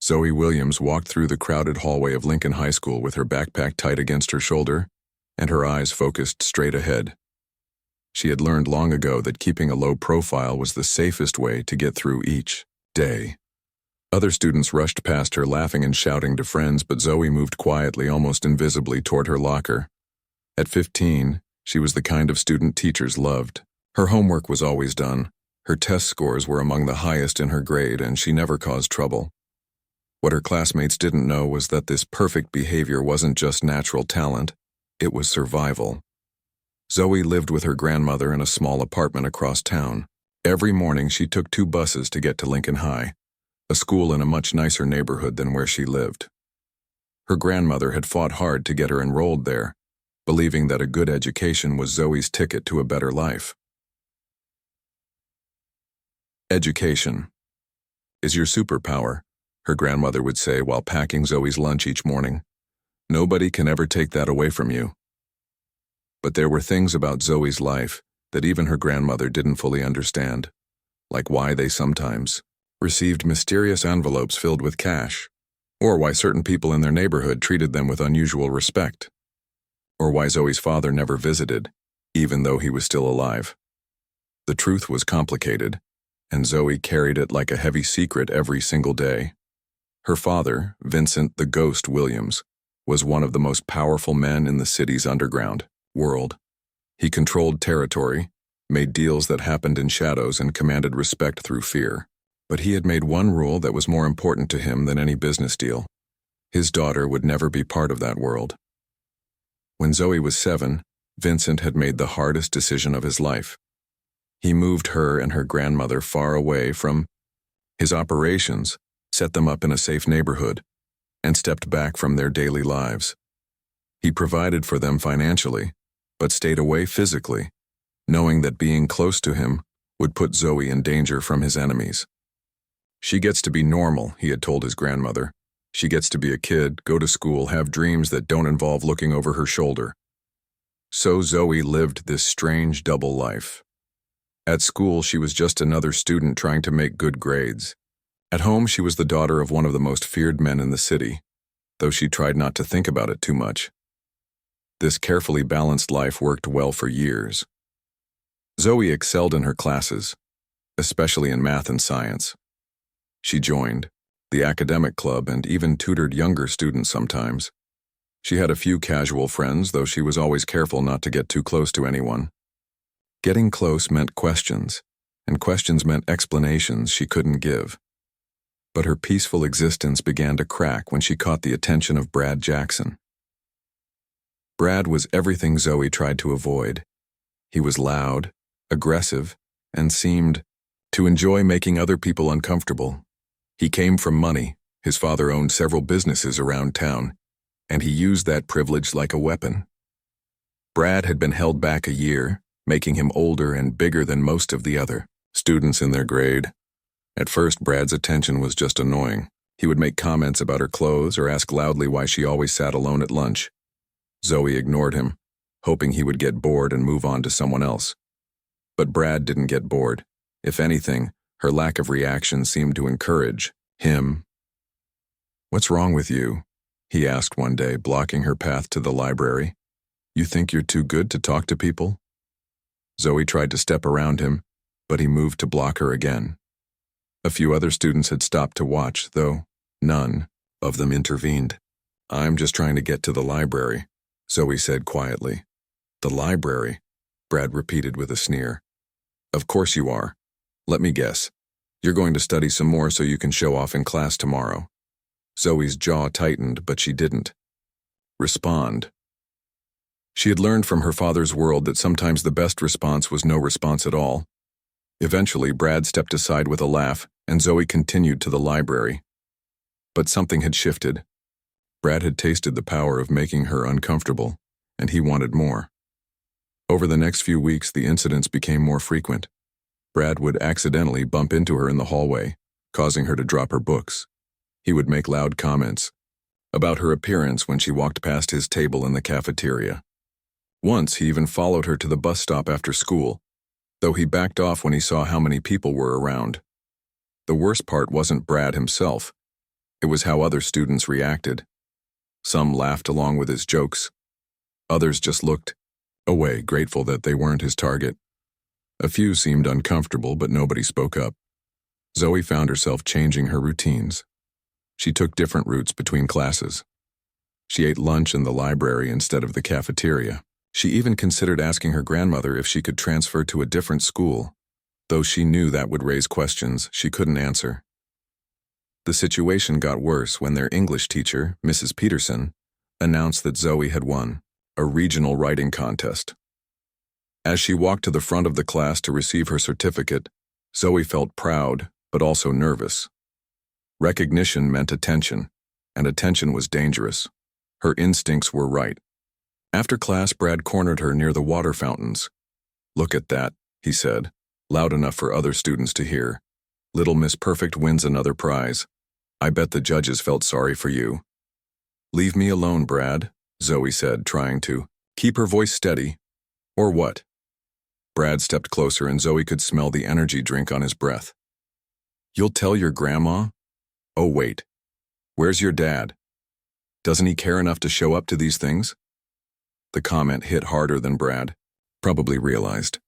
Zoe Williams walked through the crowded hallway of Lincoln High School with her backpack tight against her shoulder and her eyes focused straight ahead. She had learned long ago that keeping a low profile was the safest way to get through each day. Other students rushed past her laughing and shouting to friends, but Zoe moved quietly, almost invisibly, toward her locker. At 15, she was the kind of student teachers loved. Her homework was always done. Her test scores were among the highest in her grade, and she never caused trouble. What her classmates didn't know was that this perfect behavior wasn't just natural talent, it was survival. Zoe lived with her grandmother in a small apartment across town. Every morning she took 2 buses to get to Lincoln High, a school in a much nicer neighborhood than where she lived. Her grandmother had fought hard to get her enrolled there, believing that a good education was Zoe's ticket to a better life. Education is your superpower, her grandmother would say while packing Zoe's lunch each morning. Nobody can ever take that away from you. But there were things about Zoe's life that even her grandmother didn't fully understand, like why they sometimes received mysterious envelopes filled with cash, or why certain people in their neighborhood treated them with unusual respect, or why Zoe's father never visited, even though he was still alive. The truth was complicated, and Zoe carried it like a heavy secret every single day. Her father, Vincent the Ghost Williams, was one of the most powerful men in the city's underground world. He controlled territory, made deals that happened in shadows, and commanded respect through fear. But he had made one rule that was more important to him than any business deal. His daughter would never be part of that world. When Zoe was 7, Vincent had made the hardest decision of his life. He moved her and her grandmother far away from his operations, set them up in a safe neighborhood, and stepped back from their daily lives. He provided for them financially, but stayed away physically, knowing that being close to him would put Zoe in danger from his enemies. She gets to be normal, he had told his grandmother. She gets to be a kid, go to school, have dreams that don't involve looking over her shoulder. So Zoe lived this strange double life. At school, she was just another student trying to make good grades. At home, she was the daughter of one of the most feared men in the city, though she tried not to think about it too much. This carefully balanced life worked well for years. Zoe excelled in her classes, especially in math and science. She joined the academic club and even tutored younger students sometimes. She had a few casual friends, though she was always careful not to get too close to anyone. Getting close meant questions, and questions meant explanations she couldn't give. But her peaceful existence began to crack when she caught the attention of Brad Jackson. Brad was everything Zoe tried to avoid. He was loud, aggressive, and seemed to enjoy making other people uncomfortable. He came from money. His father owned several businesses around town, and he used that privilege like a weapon. Brad had been held back a year, making him older and bigger than most of the other students in their grade. At first, Brad's attention was just annoying. He would make comments about her clothes or ask loudly why she always sat alone at lunch. Zoe ignored him, hoping he would get bored and move on to someone else. But Brad didn't get bored. If anything, her lack of reaction seemed to encourage him. "What's wrong with you?" he asked one day, blocking her path to the library. "You think you're too good to talk to people?" Zoe tried to step around him, but he moved to block her again. A few other students had stopped to watch, though none of them intervened. "I'm just trying to get to the library," Zoe said quietly. "The library?" Brad repeated with a sneer. "Of course you are. Let me guess. You're going to study some more so you can show off in class tomorrow." Zoe's jaw tightened, but she didn't respond. She had learned from her father's world that sometimes the best response was no response at all. Eventually, Brad stepped aside with a laugh, and Zoe continued to the library. But something had shifted. Brad had tasted the power of making her uncomfortable, and he wanted more. Over the next few weeks, the incidents became more frequent. Brad would accidentally bump into her in the hallway, causing her to drop her books. He would make loud comments about her appearance when she walked past his table in the cafeteria. Once, he even followed her to the bus stop after school, though he backed off when he saw how many people were around. The worst part wasn't Brad himself. It was how other students reacted. Some laughed along with his jokes. Others just looked away, grateful that they weren't his target. A few seemed uncomfortable, but nobody spoke up. Zoe found herself changing her routines. She took different routes between classes. She ate lunch in the library instead of the cafeteria. She even considered asking her grandmother if she could transfer to a different school, though she knew that would raise questions she couldn't answer. The situation got worse when their English teacher, Mrs. Peterson, announced that Zoe had won a regional writing contest. As she walked to the front of the class to receive her certificate, Zoe felt proud, but also nervous. Recognition meant attention, and attention was dangerous. Her instincts were right. After class, Brad cornered her near the water fountains. "Look at that," he said, loud enough for other students to hear. "Little Miss Perfect wins another prize. I bet the judges felt sorry for you." "Leave me alone, Brad," Zoe said, trying to keep her voice steady. "Or what?" Brad stepped closer and Zoe could smell the energy drink on his breath. "You'll tell your grandma? Oh, wait. Where's your dad? Doesn't he care enough to show up to these things?" The comment hit harder than Brad probably realized.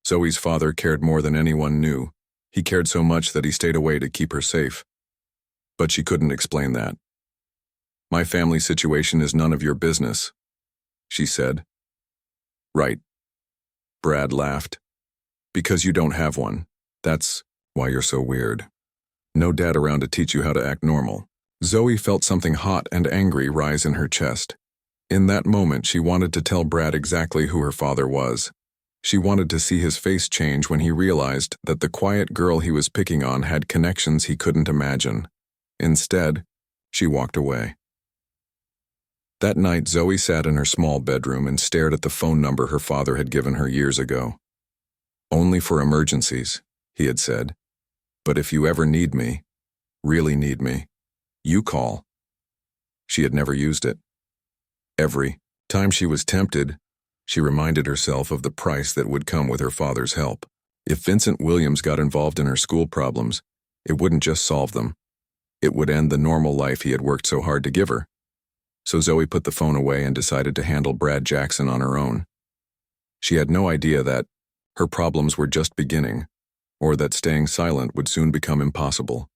Zoe's father cared more than anyone knew. He cared so much that he stayed away to keep her safe. But she couldn't explain that. "My family situation is none of your business," she said. "Right." Brad laughed. "Because you don't have one. That's why you're so weird. No dad around to teach you how to act normal." Zoe felt something hot and angry rise in her chest. In that moment, she wanted to tell Brad exactly who her father was. She wanted to see his face change when he realized that the quiet girl he was picking on had connections he couldn't imagine. Instead, she walked away. That night, Zoe sat in her small bedroom and stared at the phone number her father had given her years ago. "Only for emergencies," he had said. "But if you ever need me, really need me, you call." She had never used it. Every time she was tempted, she reminded herself of the price that would come with her father's help. If Vincent Williams got involved in her school problems, it wouldn't just solve them. It would end the normal life he had worked so hard to give her. So Zoe put the phone away and decided to handle Brad Jackson on her own. She had no idea that her problems were just beginning, or that staying silent would soon become impossible.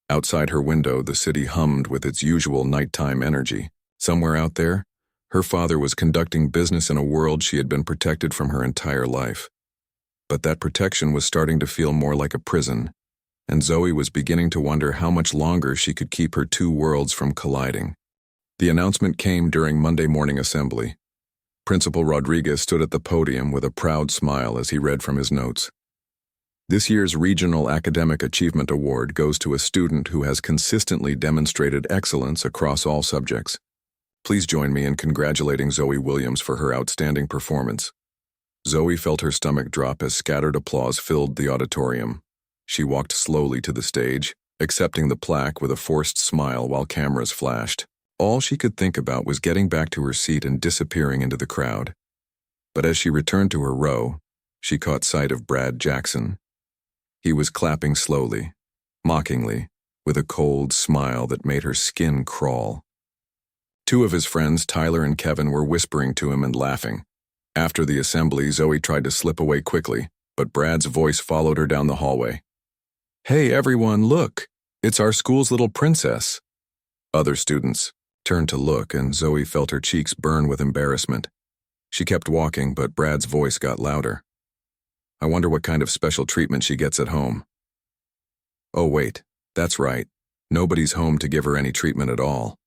Outside her window, the city hummed with its usual nighttime energy. Somewhere out there, her father was conducting business in a world she had been protected from her entire life. But that protection was starting to feel more like a prison, and Zoe was beginning to wonder how much longer she could keep her two worlds from colliding. The announcement came during Monday morning assembly. Principal Rodriguez stood at the podium with a proud smile as he read from his notes. "This year's Regional Academic Achievement Award goes to a student who has consistently demonstrated excellence across all subjects. Please join me in congratulating Zoe Williams for her outstanding performance." Zoe felt her stomach drop as scattered applause filled the auditorium. She walked slowly to the stage, accepting the plaque with a forced smile while cameras flashed. All she could think about was getting back to her seat and disappearing into the crowd. But as she returned to her row, she caught sight of Brad Jackson. He was clapping slowly, mockingly, with a cold smile that made her skin crawl. Two of his friends, Tyler and Kevin, were whispering to him and laughing. After the assembly, Zoe tried to slip away quickly, but Brad's voice followed her down the hallway. "Hey everyone, look! It's our school's little princess." Other students turned to look, and Zoe felt her cheeks burn with embarrassment. She kept walking, but Brad's voice got louder. "I wonder what kind of special treatment she gets at home." Oh wait, that's right. Nobody's home to give her any treatment at all.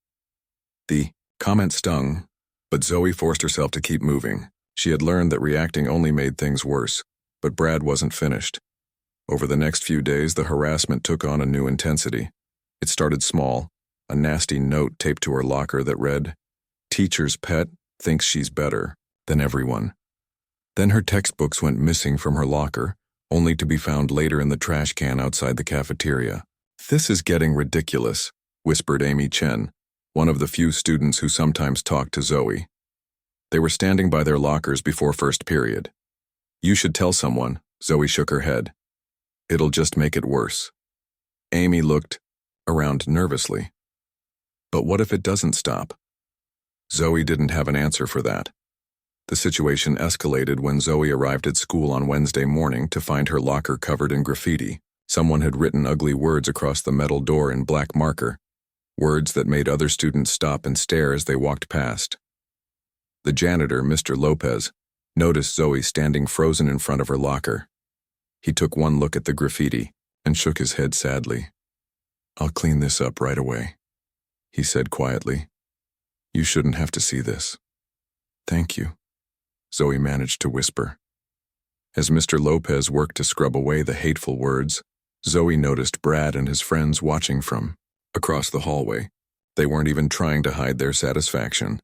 The comment stung, but Zoe forced herself to keep moving. She had learned that reacting only made things worse, but Brad wasn't finished. Over the next few days, the harassment took on a new intensity. It started small, a nasty note taped to her locker that read, "Teacher's pet thinks she's better than everyone." Then her textbooks went missing from her locker, only to be found later in the trash can outside the cafeteria. "This is getting ridiculous," whispered Amy Chen, one of the few students who sometimes talked to Zoe. They were standing by their lockers before first period. "You should tell someone," Zoe shook her head. "It'll just make it worse." Amy looked around nervously. But what if it doesn't stop? Zoe didn't have an answer for that. The situation escalated when Zoe arrived at school on Wednesday morning to find her locker covered in graffiti. Someone had written ugly words across the metal door in black marker, words that made other students stop and stare as they walked past. The janitor, Mr. Lopez, noticed Zoe standing frozen in front of her locker. He took one look at the graffiti and shook his head sadly. "I'll clean this up right away," he said quietly. "You shouldn't have to see this." "Thank you," Zoe managed to whisper. As Mr. Lopez worked to scrub away the hateful words, Zoe noticed Brad and his friends watching from across the hallway. They weren't even trying to hide their satisfaction.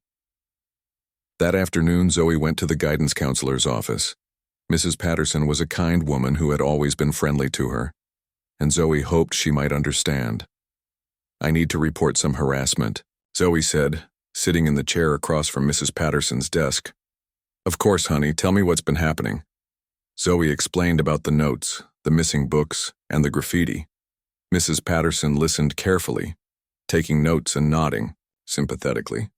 That afternoon, Zoe went to the guidance counselor's office. Mrs. Patterson was a kind woman who had always been friendly to her, and Zoe hoped she might understand. "I need to report some harassment," Zoe said, sitting in the chair across from Mrs. Patterson's desk. "Of course, honey, tell me what's been happening." Zoe explained about the notes, the missing books, and the graffiti. Mrs. Patterson listened carefully, taking notes and nodding sympathetically.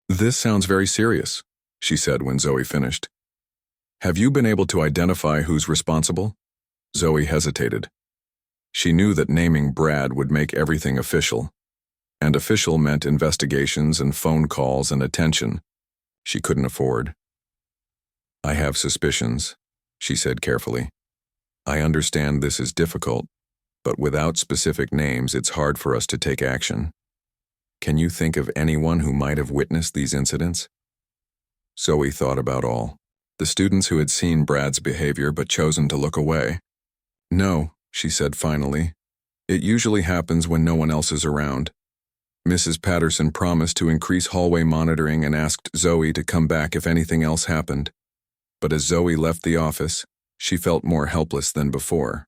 "This sounds very serious," she said when Zoe finished. "Have you been able to identify who's responsible?" Zoe hesitated. She knew that naming Brad would make everything official, and official meant investigations and phone calls and attention she couldn't afford. "I have suspicions," she said carefully. "I understand this is difficult, but without specific names, it's hard for us to take action. Can you think of anyone who might have witnessed these incidents?" Zoe thought about all. The students who had seen Brad's behavior but chosen to look away. "No," she said finally. "It usually happens when no one else is around." Mrs. Patterson promised to increase hallway monitoring and asked Zoe to come back if anything else happened. But as Zoe left the office, she felt more helpless than before.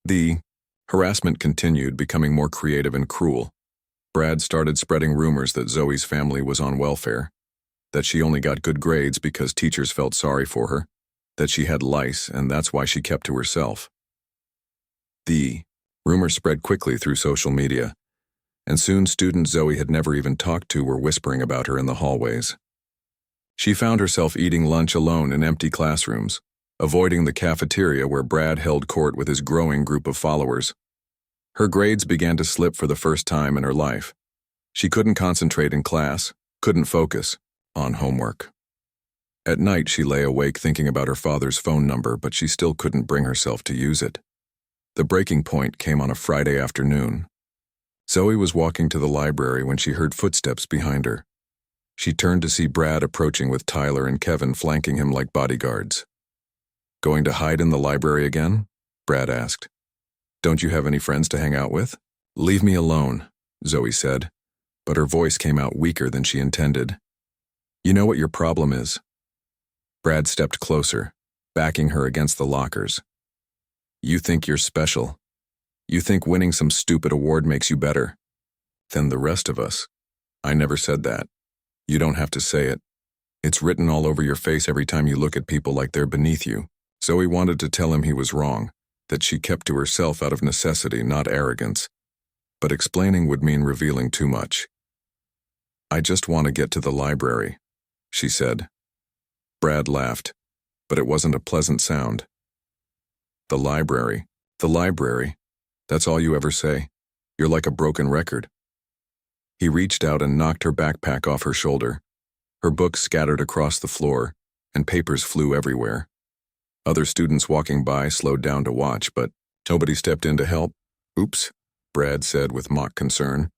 The harassment continued, becoming more creative and cruel. Brad started spreading rumors that Zoe's family was on welfare, that she only got good grades because teachers felt sorry for her, that she had lice and that's why she kept to herself. The rumor spread quickly through social media, and soon students Zoe had never even talked to were whispering about her in the hallways. She found herself eating lunch alone in empty classrooms, avoiding the cafeteria where Brad held court with his growing group of followers. Her grades began to slip for the first time in her life. She couldn't concentrate in class, couldn't focus on homework. At night, she lay awake thinking about her father's phone number, but she still couldn't bring herself to use it. The breaking point came on a Friday afternoon. Zoe was walking to the library when she heard footsteps behind her. She turned to see Brad approaching with Tyler and Kevin flanking him like bodyguards. "Going to hide in the library again?" Brad asked. "Don't you have any friends to hang out with?" "Leave me alone," Zoe said, but her voice came out weaker than she intended. "You know what your problem is." Brad stepped closer, backing her against the lockers. "You think you're special. You think winning some stupid award makes you better than the rest of us. I never said that. You don't have to say it. It's written all over your face every time you look at people like they're beneath you." Zoe wanted to tell him he was wrong, that she kept to herself out of necessity, not arrogance. But explaining would mean revealing too much. "I just want to get to the library," she said. Brad laughed, but it wasn't a pleasant sound. The library, that's all you ever say. You're like a broken record." He reached out and knocked her backpack off her shoulder. Her books scattered across the floor, and papers flew everywhere. Other students walking by slowed down to watch, but nobody stepped in to help. "Oops," Brad said with mock concern.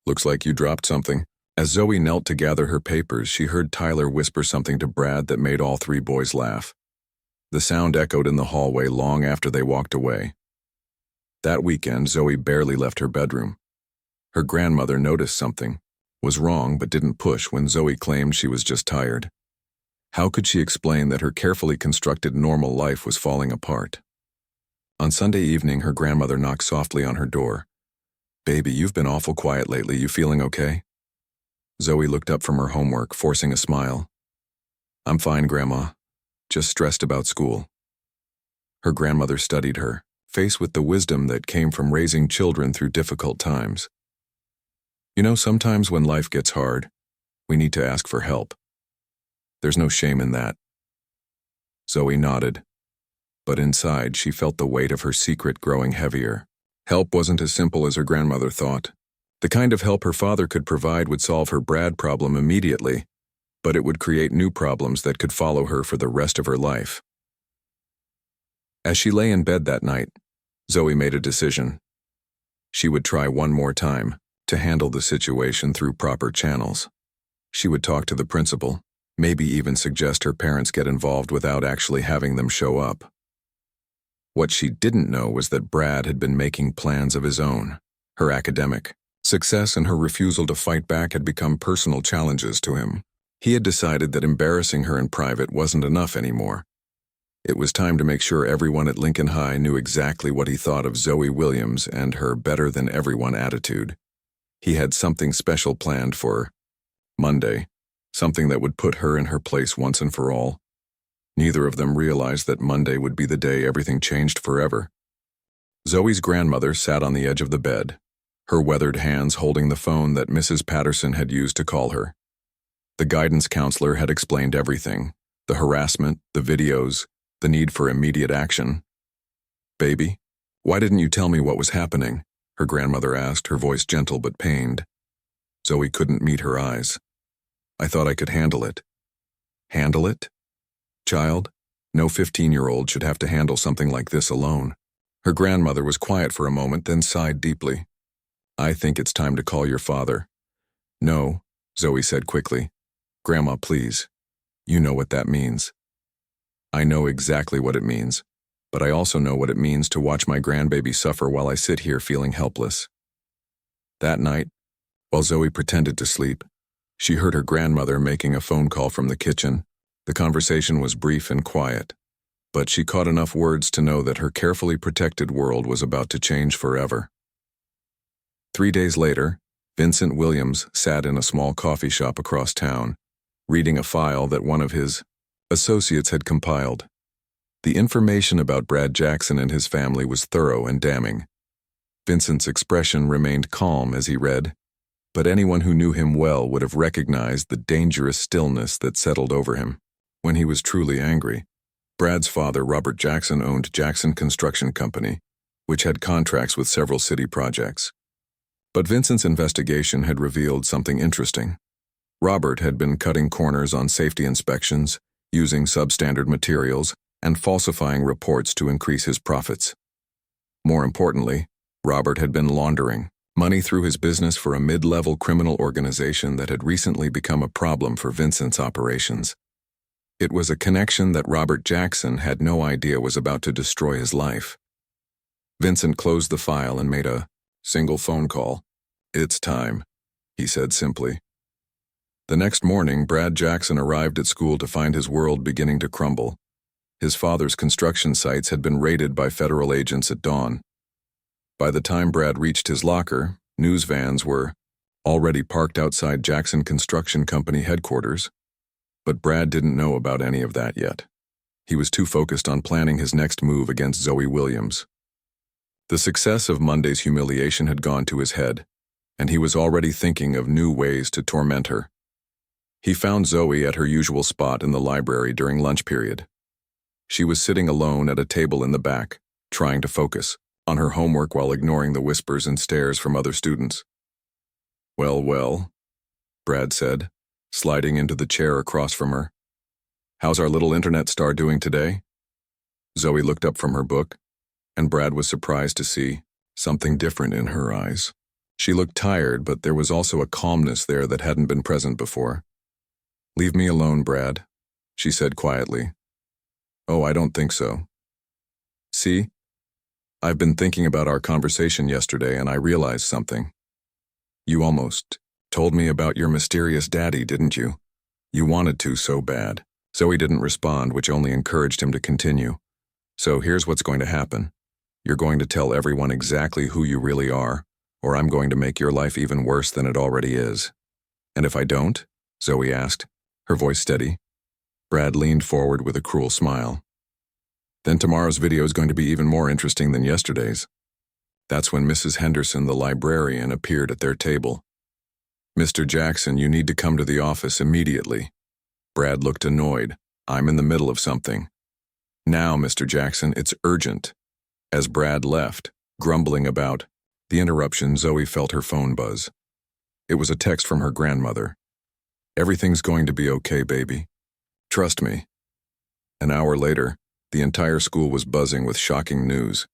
"Looks like you dropped something." As Zoe knelt to gather her papers, she heard Tyler whisper something to Brad that made all three boys laugh. The sound echoed in the hallway long after they walked away. That weekend, Zoe barely left her bedroom. Her grandmother noticed something, was wrong but didn't push when Zoe claimed she was just tired. How could she explain that her carefully constructed normal life was falling apart? On Sunday evening, her grandmother knocked softly on her door. "Baby, you've been awful quiet lately. You feeling okay?" Zoe looked up from her homework, forcing a smile. "I'm fine, Grandma. Just stressed about school." Her grandmother studied her, faced with the wisdom that came from raising children through difficult times. You know, sometimes when life gets hard, we need to ask for help. There's no shame in that. Zoe nodded, but inside she felt the weight of her secret growing heavier. Help wasn't as simple as her grandmother thought. The kind of help her father could provide would solve her Brad problem immediately, but it would create new problems that could follow her for the rest of her life. As she lay in bed that night, Zoe made a decision. She would try one more time to handle the situation through proper channels. She would talk to the principal, maybe even suggest her parents get involved without actually having them show up. What she didn't know was that Brad had been making plans of his own. Her academic success and her refusal to fight back had become personal challenges to him. He had decided that embarrassing her in private wasn't enough anymore. It was time to make sure everyone at Lincoln High knew exactly what he thought of Zoe Williams and her better-than-everyone attitude. He had something special planned for Monday, something that would put her in her place once and for all. Neither of them realized that Monday would be the day everything changed forever. Zoe's grandmother sat on the edge of the bed, her weathered hands holding the phone that Mrs. Patterson had used to call her. The guidance counselor had explained everything: the harassment, the videos, the need for immediate action. "Baby, why didn't you tell me what was happening?" her grandmother asked, her voice gentle but pained. Zoe couldn't meet her eyes. "I thought I could handle it." "Handle it? Child, no 15-year-old should have to handle something like this alone." Her grandmother was quiet for a moment, then sighed deeply. "I think it's time to call your father." "No," Zoe said quickly. "Grandma, please. You know what that means." "I know exactly what it means, but I also know what it means to watch my grandbaby suffer while I sit here feeling helpless." That night, while Zoe pretended to sleep, she heard her grandmother making a phone call from the kitchen. The conversation was brief and quiet, but she caught enough words to know that her carefully protected world was about to change forever. 3 days later, Vincent Williams sat in a small coffee shop across town, reading a file that one of his associates had compiled. The information about Brad Jackson and his family was thorough and damning. Vincent's expression remained calm as he read, but anyone who knew him well would have recognized the dangerous stillness that settled over him when he was truly angry. Brad's father, Robert Jackson, owned Jackson Construction Company, which had contracts with several city projects. But Vincent's investigation had revealed something interesting. Robert had been cutting corners on safety inspections, using substandard materials, and falsifying reports to increase his profits. More importantly, Robert had been laundering money through his business for a mid-level criminal organization that had recently become a problem for Vincent's operations. It was a connection that Robert Jackson had no idea was about to destroy his life. Vincent closed the file and made a single phone call. "It's time," he said simply. The next morning, Brad Jackson arrived at school to find his world beginning to crumble. His father's construction sites had been raided by federal agents at dawn. By the time Brad reached his locker, news vans were already parked outside Jackson Construction Company headquarters. But Brad didn't know about any of that yet. He was too focused on planning his next move against Zoe Williams. The success of Monday's humiliation had gone to his head, and he was already thinking of new ways to torment her. He found Zoe at her usual spot in the library during lunch period. She was sitting alone at a table in the back, trying to focus on her homework while ignoring the whispers and stares from other students. Well, Brad said, sliding into the chair across from her. "How's our little internet star doing today?" Zoe looked up from her book, and Brad was surprised to see something different in her eyes. She looked tired, but there was also a calmness there that hadn't been present before. "Leave me alone, Brad," she said quietly. "Oh, I don't think so. See? I've been thinking about our conversation yesterday and I realized something. You almost told me about your mysterious daddy, didn't you? You wanted to so bad." Zoe didn't respond, which only encouraged him to continue. "So here's what's going to happen. You're going to tell everyone exactly who you really are, or I'm going to make your life even worse than it already is." "And if I don't?" Zoe asked, her voice steady. Brad leaned forward with a cruel smile. Then tomorrow's video is going to be even more interesting than yesterday's. That's when Mrs. Henderson, the librarian, appeared at their table. Mr. Jackson, you need to come to the office immediately. Brad looked annoyed. I'm in the middle of something. Now, Mr. Jackson, it's urgent. As Brad left, grumbling about the interruption, Zoe felt her phone buzz. It was a text from her grandmother. Everything's going to be okay, baby. Trust me. An hour later, the entire school was buzzing with shocking news.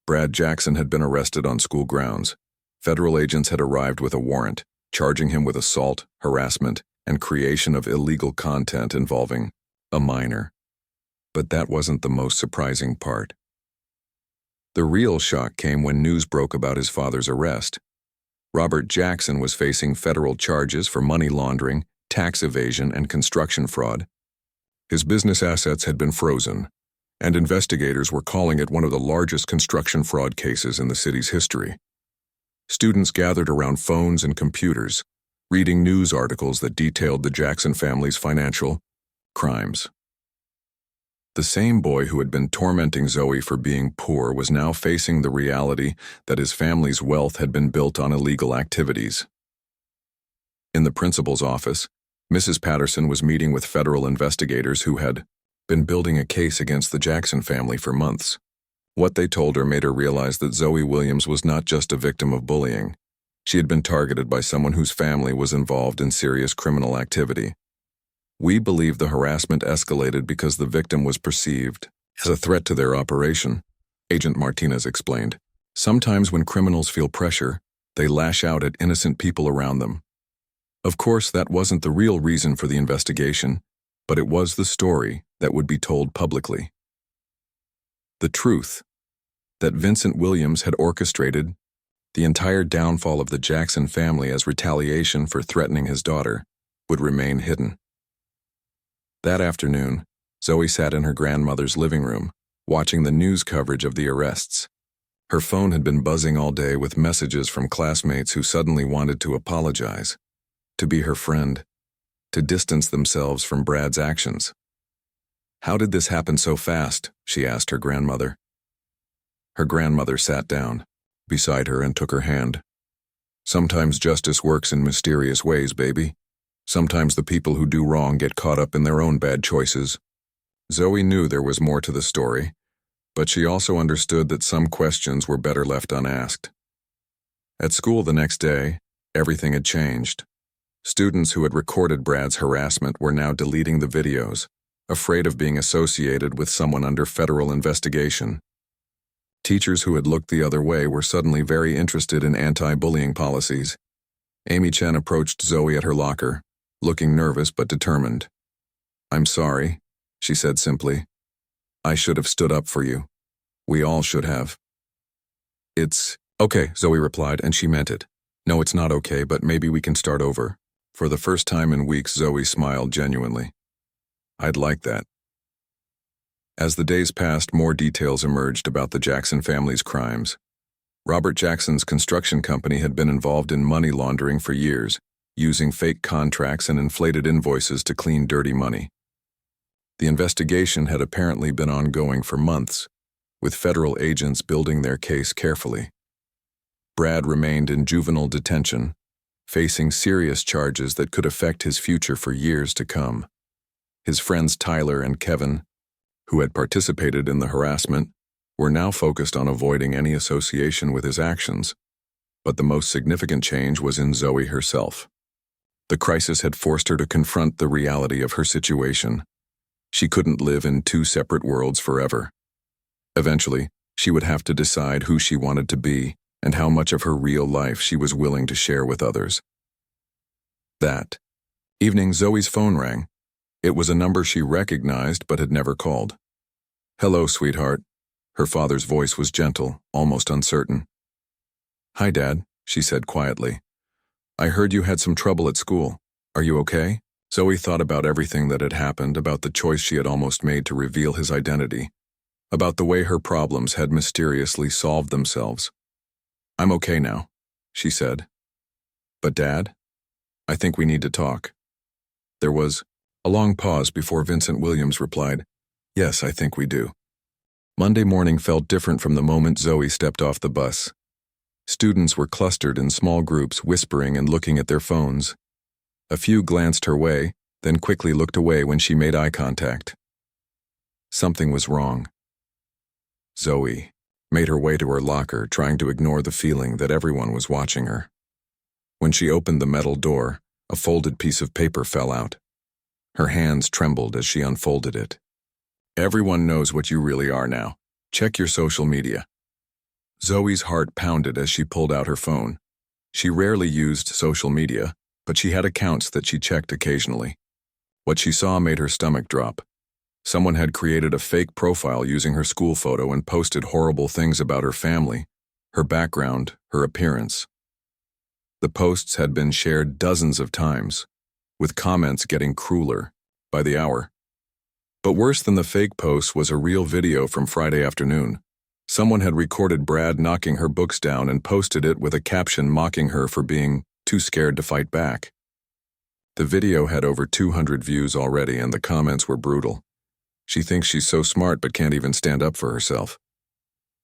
Brad Jackson had been arrested on school grounds. Federal agents had arrived with a warrant, charging him with assault, harassment, and creation of illegal content involving a minor. But that wasn't the most surprising part. The real shock came when news broke about his father's arrest. Robert Jackson was facing federal charges for money laundering, tax evasion, and construction fraud. His business assets had been frozen, and investigators were calling it one of the largest construction fraud cases in the city's history. Students gathered around phones and computers, reading news articles that detailed the Jackson family's financial crimes. The same boy who had been tormenting Zoe for being poor was now facing the reality that his family's wealth had been built on illegal activities. In the principal's office, Mrs. Patterson was meeting with federal investigators who had been building a case against the Jackson family for months. What they told her made her realize that Zoe Williams was not just a victim of bullying. She had been targeted by someone whose family was involved in serious criminal activity. We believe the harassment escalated because the victim was perceived as a threat to their operation, Agent Martinez explained. Sometimes when criminals feel pressure, they lash out at innocent people around them. Of course, that wasn't the real reason for the investigation, but it was the story that would be told publicly. The truth that Vincent Williams had orchestrated the entire downfall of the Jackson family as retaliation for threatening his daughter would remain hidden. That afternoon, Zoe sat in her grandmother's living room, watching the news coverage of the arrests. Her phone had been buzzing all day with messages from classmates who suddenly wanted to apologize, to be her friend, to distance themselves from Brad's actions. How did this happen so fast? She asked her grandmother. Her grandmother sat down beside her and took her hand. Sometimes justice works in mysterious ways, baby. Sometimes the people who do wrong get caught up in their own bad choices. Zoe knew there was more to the story, but she also understood that some questions were better left unasked. At school the next day, everything had changed. Students who had recorded Brad's harassment were now deleting the videos, afraid of being associated with someone under federal investigation. Teachers who had looked the other way were suddenly very interested in anti-bullying policies. Amy Chen approached Zoe at her locker, looking nervous but determined. "I'm sorry," she said simply. "I should have stood up for you. We all should have." "It's okay," Zoe replied, and she meant it. "No, it's not okay, but maybe we can start over." For the first time in weeks, Zoe smiled genuinely. "I'd like that." As the days passed, more details emerged about the Jackson family's crimes. Robert Jackson's construction company had been involved in money laundering for years, using fake contracts and inflated invoices to clean dirty money. The investigation had apparently been ongoing for months, with federal agents building their case carefully. Brad remained in juvenile detention, facing serious charges that could affect his future for years to come. His friends Tyler and Kevin, who had participated in the harassment, were now focused on avoiding any association with his actions. But the most significant change was in Zoe herself. The crisis had forced her to confront the reality of her situation. She couldn't live in two separate worlds forever. Eventually, she would have to decide who she wanted to be and how much of her real life she was willing to share with others. That evening, Zoe's phone rang. It was a number she recognized but had never called. "Hello, sweetheart." Her father's voice was gentle, almost uncertain. "Hi, Dad," she said quietly. "I heard you had some trouble at school. Are you okay?" Zoe thought about everything that had happened, about the choice she had almost made to reveal his identity, about the way her problems had mysteriously solved themselves. "I'm okay now," she said. "But Dad, I think we need to talk." There was a long pause before Vincent Williams replied, "Yes, I think we do." Monday morning felt different from the moment Zoe stepped off the bus. Students were clustered in small groups, whispering and looking at their phones. A few glanced her way, then quickly looked away when she made eye contact. Something was wrong. Zoe made her way to her locker, trying to ignore the feeling that everyone was watching her. When she opened the metal door, a folded piece of paper fell out. Her hands trembled as she unfolded it. Everyone knows what you really are now. Check your social media. Zoe's heart pounded as she pulled out her phone. She rarely used social media, but she had accounts that she checked occasionally. What she saw made her stomach drop. Someone had created a fake profile using her school photo and posted horrible things about her family, her background, her appearance. The posts had been shared dozens of times, with comments getting crueler by the hour. But worse than the fake post was a real video from Friday afternoon. Someone had recorded Brad knocking her books down and posted it with a caption mocking her for being too scared to fight back. The video had over 200 views already, and the comments were brutal. She thinks she's so smart but can't even stand up for herself.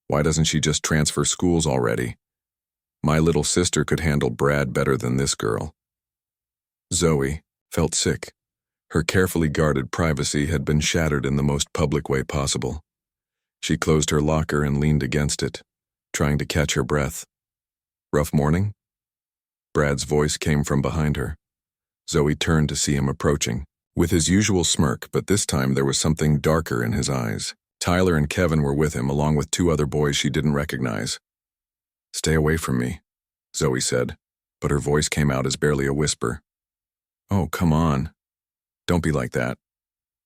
Why doesn't she just transfer schools already? My little sister could handle Brad better than this girl. Zoe felt sick. Her carefully guarded privacy had been shattered in the most public way possible. She closed her locker and leaned against it, trying to catch her breath. Rough morning? Brad's voice came from behind her. Zoe turned to see him approaching, with his usual smirk, but this time there was something darker in his eyes. Tyler and Kevin were with him, along with 2 other boys she didn't recognize. "Stay away from me," Zoe said, but her voice came out as barely a whisper. "Oh, come on. Don't be like that.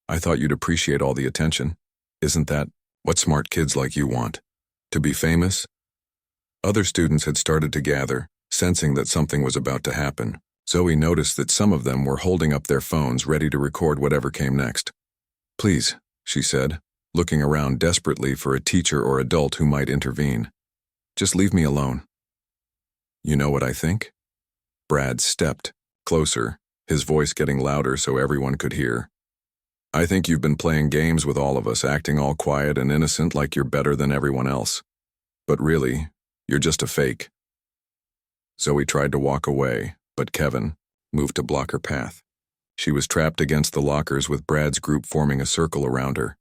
I thought you'd appreciate all the attention. Isn't that what smart kids like you want? To be famous?" Other students had started to gather, sensing that something was about to happen. Zoe noticed that some of them were holding up their phones, ready to record whatever came next. "Please," she said, looking around desperately for a teacher or adult who might intervene. "Just leave me alone." "You know what I think?" Brad stepped closer, his voice getting louder so everyone could hear. "I think you've been playing games with all of us, acting all quiet and innocent like you're better than everyone else. But really, you're just a fake." Zoe tried to walk away, but Kevin moved to block her path. She was trapped against the lockers with Brad's group forming a circle around her.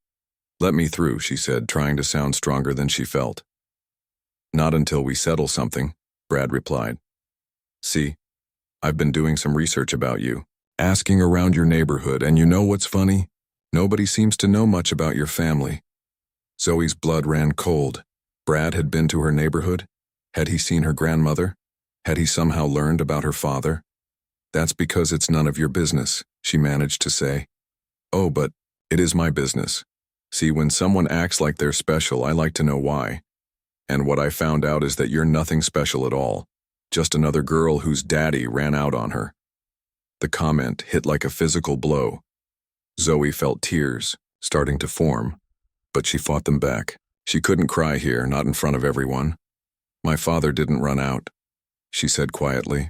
"Let me through," she said, trying to sound stronger than she felt. "Not until we settle something," Brad replied. "See, I've been doing some research about you, asking around your neighborhood, and you know what's funny? Nobody seems to know much about your family." Zoe's blood ran cold. Brad had been to her neighborhood? Had he seen her grandmother? Had he somehow learned about her father? "That's because it's none of your business," she managed to say. "Oh, but it is my business. See, when someone acts like they're special, I like to know why. And what I found out is that you're nothing special at all. Just another girl whose daddy ran out on her." The comment hit like a physical blow. Zoe felt tears starting to form, but she fought them back. She couldn't cry here, not in front of everyone. "My father didn't run out," she said quietly.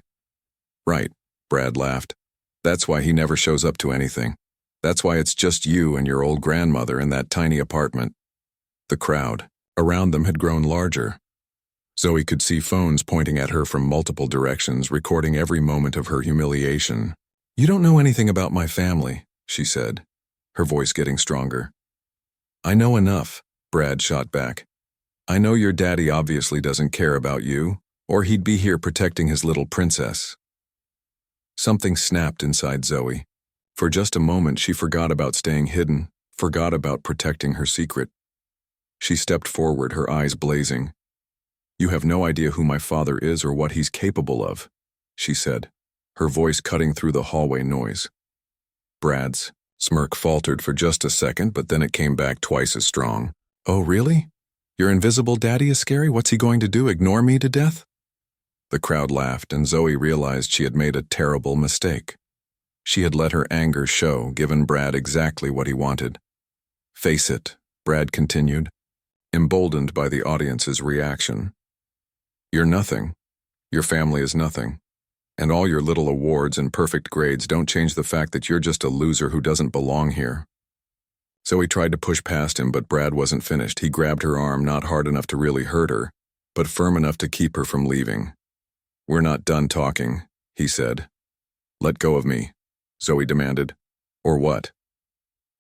"Right," Brad laughed. "That's why he never shows up to anything. That's why it's just you and your old grandmother in that tiny apartment." The crowd around them had grown larger. Zoe could see phones pointing at her from multiple directions, recording every moment of her humiliation. "You don't know anything about my family," she said, her voice getting stronger. "I know enough," Brad shot back. "I know your daddy obviously doesn't care about you, or he'd be here protecting his little princess." Something snapped inside Zoe. For just a moment, she forgot about staying hidden, forgot about protecting her secret. She stepped forward, her eyes blazing. "You have no idea who my father is or what he's capable of," she said, her voice cutting through the hallway noise. Brad's smirk faltered for just a second, but then it came back twice as strong. "Oh, really? Your invisible daddy is scary? What's he going to do, ignore me to death?" The crowd laughed, and Zoe realized she had made a terrible mistake. She had let her anger show, given Brad exactly what he wanted. "Face it," Brad continued, emboldened by the audience's reaction. "You're nothing. Your family is nothing. And all your little awards and perfect grades don't change the fact that you're just a loser who doesn't belong here." Zoe tried to push past him, but Brad wasn't finished. He grabbed her arm, not hard enough to really hurt her, but firm enough to keep her from leaving. "We're not done talking," he said. "Let go of me," Zoe demanded. "Or what?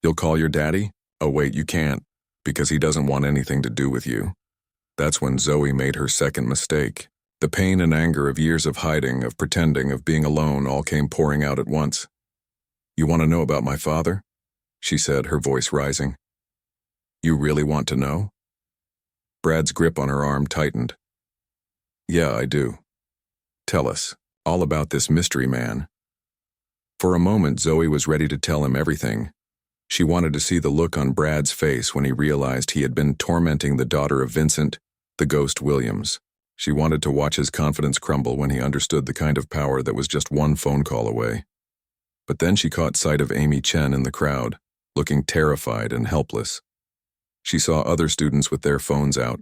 You'll call your daddy? Oh wait, you can't, because he doesn't want anything to do with you." That's when Zoe made her second mistake. The pain and anger of years of hiding, of pretending, of being alone all came pouring out at once. "You want to know about my father?" she said, her voice rising. "You really want to know?" Brad's grip on her arm tightened. "Yeah, I do. Tell us, all about this mystery man." For a moment, Zoe was ready to tell him everything. She wanted to see the look on Brad's face when he realized he had been tormenting the daughter of Vincent, the ghost Williams. She wanted to watch his confidence crumble when he understood the kind of power that was just one phone call away. But then she caught sight of Amy Chen in the crowd, looking terrified and helpless. She saw other students with their phones out,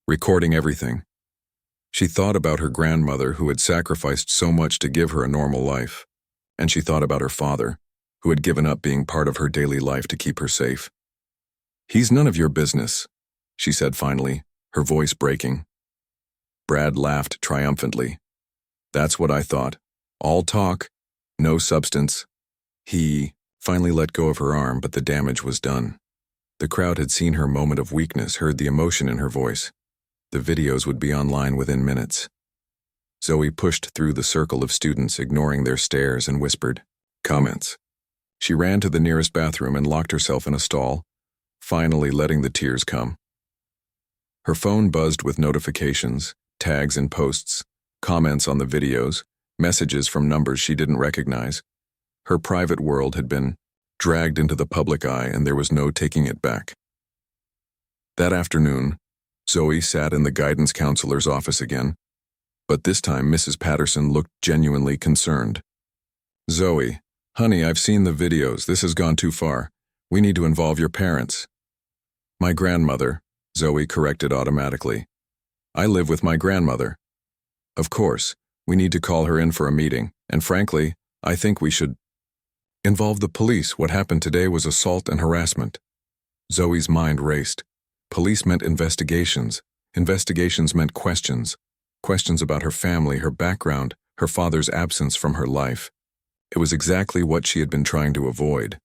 recording everything. She thought about her grandmother who had sacrificed so much to give her a normal life, and she thought about her father, who had given up being part of her daily life to keep her safe. "He's none of your business," she said finally, her voice breaking. Brad laughed triumphantly. "That's what I thought. All talk, no substance." He finally let go of her arm, but the damage was done. The crowd had seen her moment of weakness, heard the emotion in her voice. The videos would be online within minutes. Zoe pushed through the circle of students, ignoring their stares, and whispered, "Comments." She ran to the nearest bathroom and locked herself in a stall, finally letting the tears come. Her phone buzzed with notifications, tags and posts, comments on the videos, messages from numbers she didn't recognize. Her private world had been dragged into the public eye, and there was no taking it back. That afternoon, Zoe sat in the guidance counselor's office again, but this time Mrs. Patterson looked genuinely concerned. "Zoe, honey, I've seen the videos. This has gone too far. We need to involve your parents." "My grandmother," Zoe corrected automatically. "I live with my grandmother." "Of course, we need to call her in for a meeting, and frankly, I think we should involve the police. What happened today was assault and harassment." Zoe's mind raced. Police meant investigations. Investigations meant questions. Questions about her family, her background, her father's absence from her life. It was exactly what she had been trying to avoid.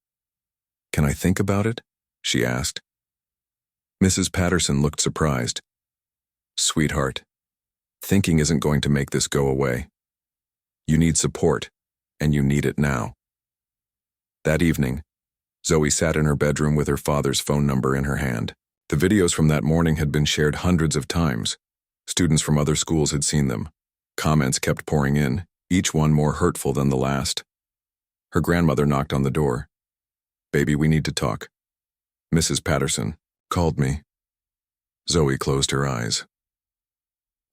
"Can I think about it?" she asked. Mrs. Patterson looked surprised. "Sweetheart, thinking isn't going to make this go away. You need support, and you need it now." That evening, Zoe sat in her bedroom with her father's phone number in her hand. The videos from that morning had been shared hundreds of times. Students from other schools had seen them. Comments kept pouring in, each one more hurtful than the last. Her grandmother knocked on the door. "Baby, we need to talk." "Mrs. Patterson called me." Zoe closed her eyes.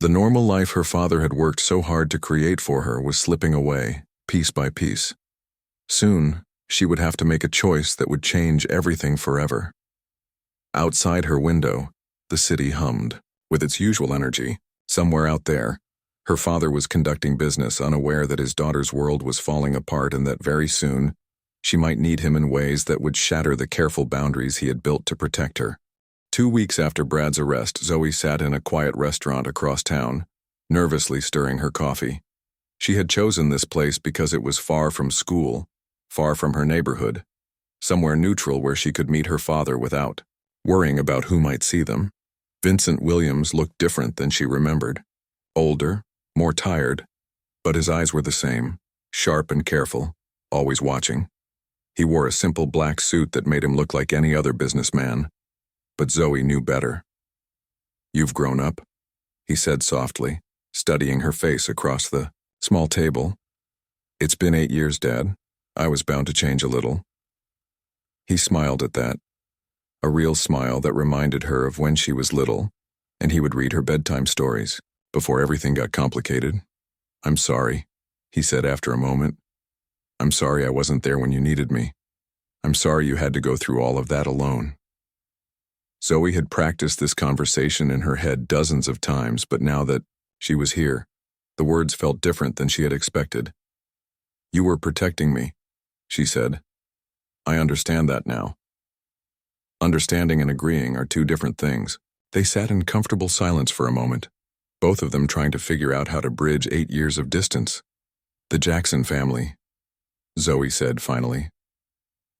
The normal life her father had worked so hard to create for her was slipping away, piece by piece. Soon, she would have to make a choice that would change everything forever. Outside her window, the city hummed. With its usual energy, somewhere out there, her father was conducting business, unaware that his daughter's world was falling apart and that very soon, she might need him in ways that would shatter the careful boundaries he had built to protect her. 2 weeks after Brad's arrest, Zoe sat in a quiet restaurant across town, nervously stirring her coffee. She had chosen this place because it was far from school, far from her neighborhood, somewhere neutral where she could meet her father without worrying about who might see them. Vincent Williams looked different than she remembered. Older, more tired, but his eyes were the same, sharp and careful, always watching. He wore a simple black suit that made him look like any other businessman, but Zoe knew better. "You've grown up," he said softly, studying her face across the small table. "It's been 8 years, Dad. I was bound to change a little." He smiled at that, a real smile that reminded her of when she was little, and he would read her bedtime stories before everything got complicated. "I'm sorry," he said after a moment. "I'm sorry I wasn't there when you needed me. I'm sorry you had to go through all of that alone." Zoe had practiced this conversation in her head dozens of times, but now that she was here, the words felt different than she had expected. "You were protecting me," she said. "I understand that now." Understanding and agreeing are two different things. They sat in comfortable silence for a moment, both of them trying to figure out how to bridge 8 years of distance. The Jackson family, Zoe said finally.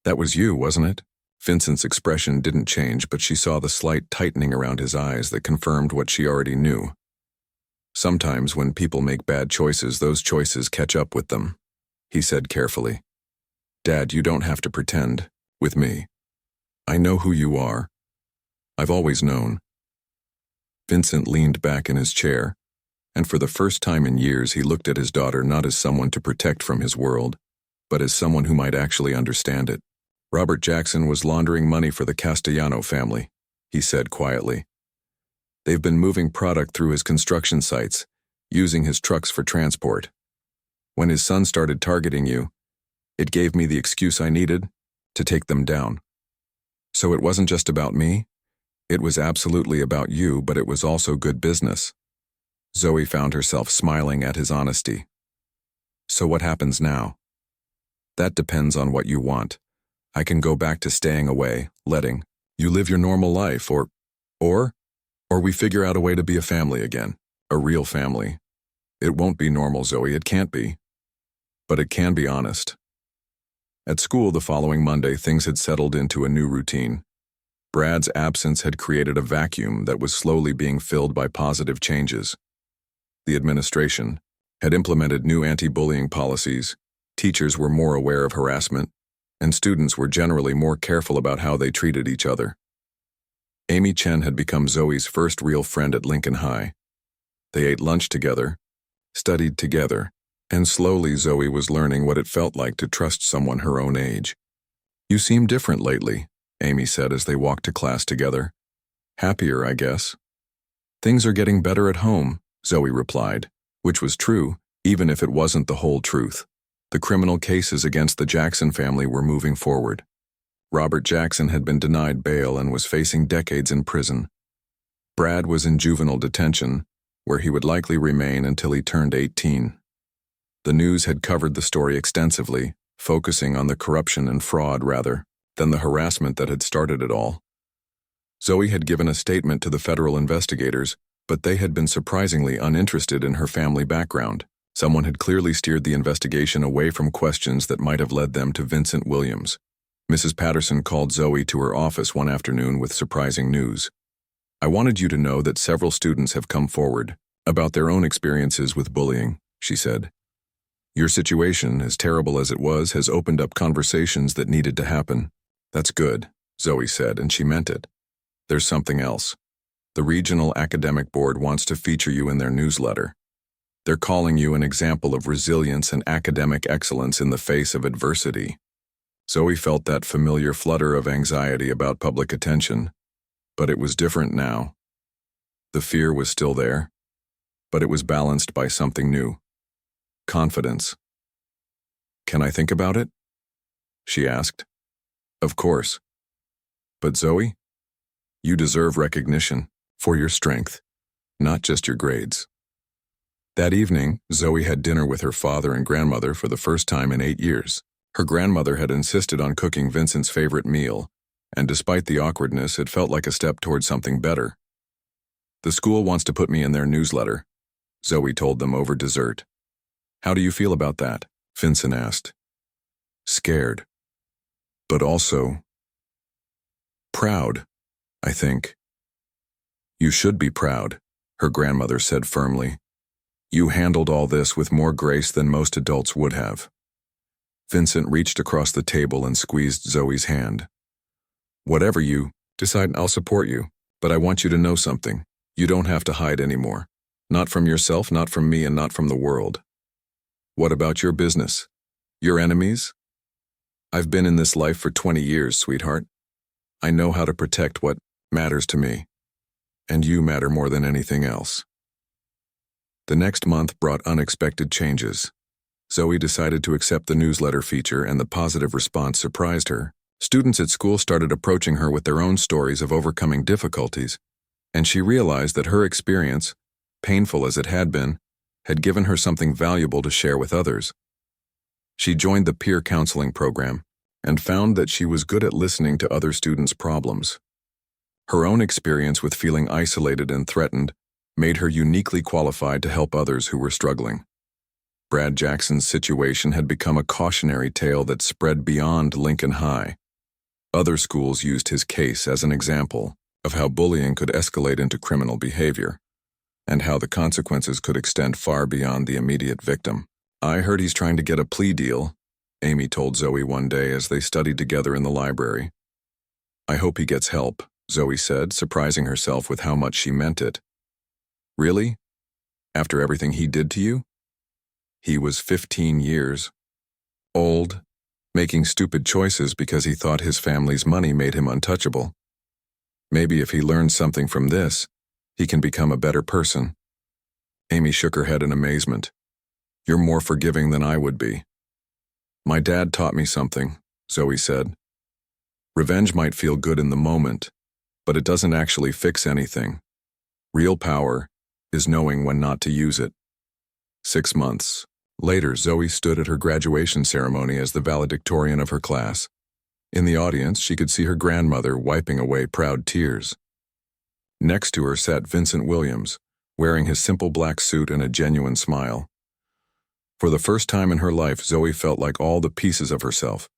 That was you, wasn't it? Vincent's expression didn't change, but she saw the slight tightening around his eyes that confirmed what she already knew. Sometimes when people make bad choices, those choices catch up with them, he said carefully. Dad, you don't have to pretend with me. I know who you are. I've always known. Vincent leaned back in his chair, and for the first time in years he looked at his daughter not as someone to protect from his world, but as someone who might actually understand it. Robert Jackson was laundering money for the Castellano family, he said quietly. They've been moving product through his construction sites, using his trucks for transport. When his son started targeting you, it gave me the excuse I needed to take them down. So it wasn't just about me. It was absolutely about you, but it was also good business. Zoe found herself smiling at his honesty. So what happens now? That depends on what you want. I can go back to staying away, letting you live your normal life, or we figure out a way to be a family again, a real family. It won't be normal, Zoe, it can't be. But it can be honest. At school the following Monday, things had settled into a new routine. Brad's absence had created a vacuum that was slowly being filled by positive changes. The administration had implemented new anti-bullying policies, teachers were more aware of harassment, and students were generally more careful about how they treated each other. Amy Chen had become Zoe's first real friend at Lincoln High. They ate lunch together, studied together, and slowly Zoe was learning what it felt like to trust someone her own age. You seem different lately, Amy said as they walked to class together. Happier, I guess. Things are getting better at home, Zoe replied, which was true, even if it wasn't the whole truth. The criminal cases against the Jackson family were moving forward. Robert Jackson had been denied bail and was facing decades in prison. Brad was in juvenile detention, where he would likely remain until he turned 18. The news had covered the story extensively, focusing on the corruption and fraud rather than the harassment that had started it all. Zoe had given a statement to the federal investigators, but they had been surprisingly uninterested in her family background. Someone had clearly steered the investigation away from questions that might have led them to Vincent Williams. Mrs. Patterson called Zoe to her office one afternoon with surprising news. I wanted you to know that several students have come forward about their own experiences with bullying, she said. Your situation, as terrible as it was, has opened up conversations that needed to happen. That's good, Zoe said, and she meant it. There's something else. The Regional Academic Board wants to feature you in their newsletter. They're calling you an example of resilience and academic excellence in the face of adversity. Zoe felt that familiar flutter of anxiety about public attention, but it was different now. The fear was still there, but it was balanced by something new. Confidence. Can I think about it? She asked. Of course. But Zoe, you deserve recognition for your strength, not just your grades. That evening, Zoe had dinner with her father and grandmother for the first time in 8 years. Her grandmother had insisted on cooking Vincent's favorite meal, and despite the awkwardness, it felt like a step toward something better. The school wants to put me in their newsletter, Zoe told them over dessert. How do you feel about that? Vincent asked. Scared. But also proud, I think. You should be proud, her grandmother said firmly. You handled all this with more grace than most adults would have. Vincent reached across the table and squeezed Zoe's hand. Whatever you decide, I'll support you, but I want you to know something. You don't have to hide anymore. Not from yourself, not from me, and not from the world. What about your business? Your enemies? I've been in this life for 20 years, sweetheart. I know how to protect what matters to me, and you matter more than anything else. The next month brought unexpected changes. Zoe decided to accept the newsletter feature, and the positive response surprised her. Students at school started approaching her with their own stories of overcoming difficulties, and she realized that her experience, painful as it had been, had given her something valuable to share with others. She joined the peer counseling program, and found that she was good at listening to other students' problems. Her own experience with feeling isolated and threatened made her uniquely qualified to help others who were struggling. Brad Jackson's situation had become a cautionary tale that spread beyond Lincoln High. Other schools used his case as an example of how bullying could escalate into criminal behavior, and how the consequences could extend far beyond the immediate victim. "I heard he's trying to get a plea deal," Amy told Zoe one day as they studied together in the library. "I hope he gets help," Zoe said, surprising herself with how much she meant it. "Really? After everything he did to you?" He was 15 years old, making stupid choices because he thought his family's money made him untouchable. Maybe if he learns something from this, he can become a better person. Amy shook her head in amazement. "You're more forgiving than I would be." "My dad taught me something," Zoe said. "Revenge might feel good in the moment, but it doesn't actually fix anything. Real power is knowing when not to use it." 6 months later, Zoe stood at her graduation ceremony as the valedictorian of her class. In the audience, she could see her grandmother wiping away proud tears. Next to her sat Vincent Williams, wearing his simple black suit and a genuine smile. For the first time in her life, Zoe felt like all the pieces of herself,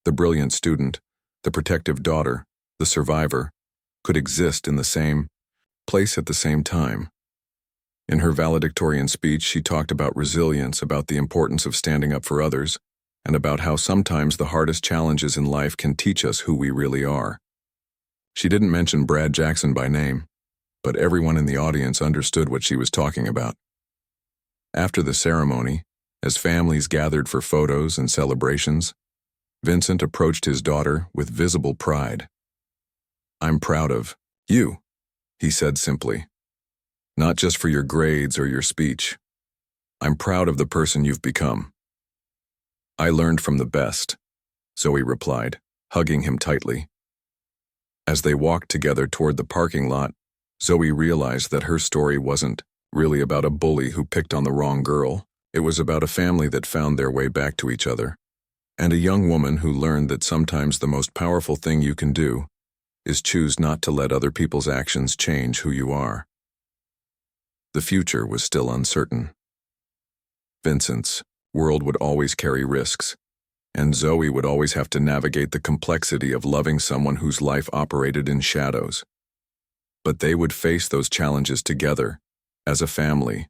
the brilliant student, the protective daughter, the survivor, could exist in the same place at the same time. In her valedictorian speech, she talked about resilience, about the importance of standing up for others, and about how sometimes the hardest challenges in life can teach us who we really are. She didn't mention Brad Jackson by name, but everyone in the audience understood what she was talking about. After the ceremony, as families gathered for photos and celebrations, Vincent approached his daughter with visible pride. "I'm proud of you," he said simply. "Not just for your grades or your speech. I'm proud of the person you've become." "I learned from the best," Zoe replied, hugging him tightly. As they walked together toward the parking lot, Zoe realized that her story wasn't really about a bully who picked on the wrong girl. It was about a family that found their way back to each other, and a young woman who learned that sometimes the most powerful thing you can do is choose not to let other people's actions change who you are. The future was still uncertain. Vincent's world would always carry risks, and Zoe would always have to navigate the complexity of loving someone whose life operated in shadows. But they would face those challenges together, as a family,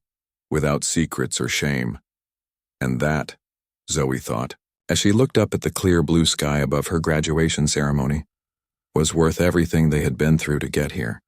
without secrets or shame. And that, Zoe thought, as she looked up at the clear blue sky above her graduation ceremony, was worth everything they had been through to get here.